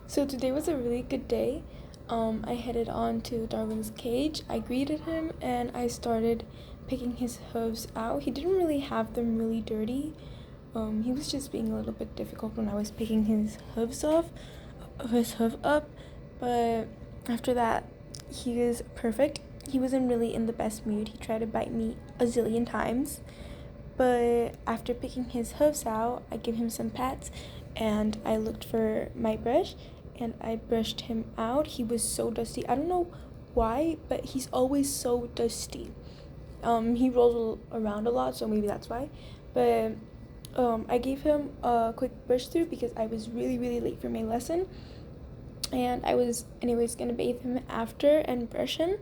So today was a really good day. I headed on to Darwin's cage. I greeted him and I started picking his hooves out. He didn't really have them really dirty. He was just being a little bit difficult when I was picking his hoof up. But after that, he was perfect. He wasn't really in the best mood. He tried to bite me a zillion times. But after picking his hooves out, I gave him some pats and I looked for my brush and I brushed him out. He was so dusty. I don't know why, but he's always so dusty. He rolls around a lot, so maybe that's why. But I gave him a quick brush through because I was really, really late for my lesson. And I was, anyways, gonna bathe him after and brush him.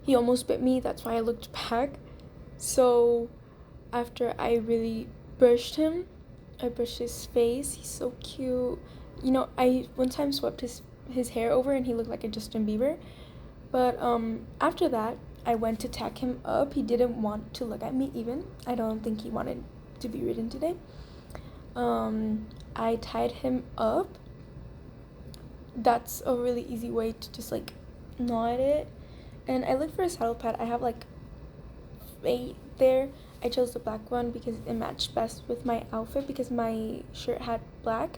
He almost bit me, that's why I looked back. So after I really brushed him, I brushed his face. He's so cute. You know, I one time swept his hair over and he looked like a Justin Bieber. But after that, I went to tack him up. He didn't want to look at me even. I don't think he wanted to be ridden today. I tied him up. That's a really easy way to just like knot it. And I looked for a saddle pad. I have like 8 there. I chose the black one because it matched best with my outfit because my shirt had black.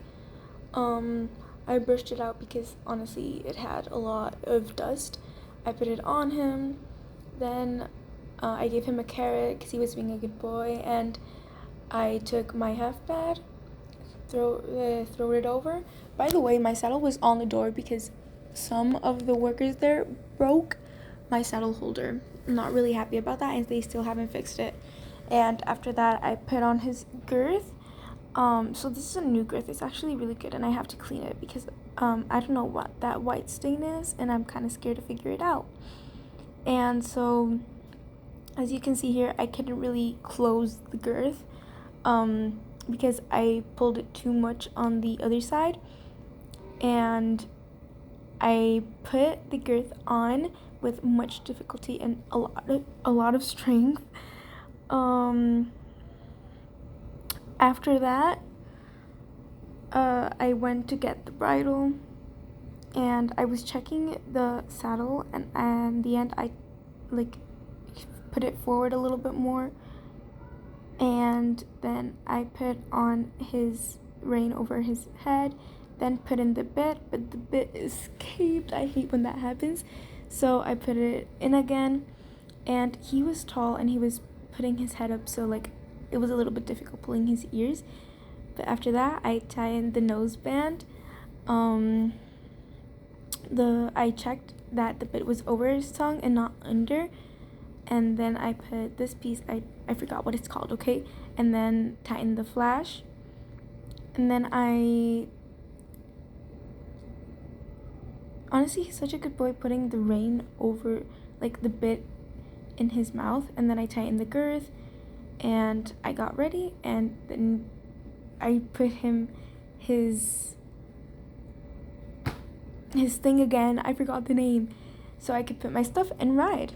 I brushed it out because honestly it had a lot of dust. I put it on him. Then I gave him a carrot because he was being a good boy, and I took my half pad, throw it over. By the way, my saddle was on the door because some of the workers there broke my saddle holder. I'm not really happy about that, and they still haven't fixed it. And after that, I put on his girth. So this is a new girth. It's actually really good, and I have to clean it because I don't know what that white stain is, and I'm kind of scared to figure it out. And so, as you can see here, I couldn't really close the girth because I pulled it too much on the other side, and I put the girth on with much difficulty and a lot of strength. After that, I went to get the bridle, and I was checking the saddle, and in the end I like put it forward a little bit more, and then I put on his rein over his head, then put in the bit, but the bit escaped. I hate when that happens. So I put it in again, and he was tall and he was putting his head up, so like it was a little bit difficult pulling his ears. But after that, I tied in the nose band. I checked that the bit was over his tongue and not under, and then I put this piece, I forgot what it's called, okay, and then tightened the flash, and then honestly, he's such a good boy putting the rein over like the bit in his mouth, and then I tightened the girth, and I got ready, and then I put him his thing again. I forgot the name, so I could put my stuff and ride.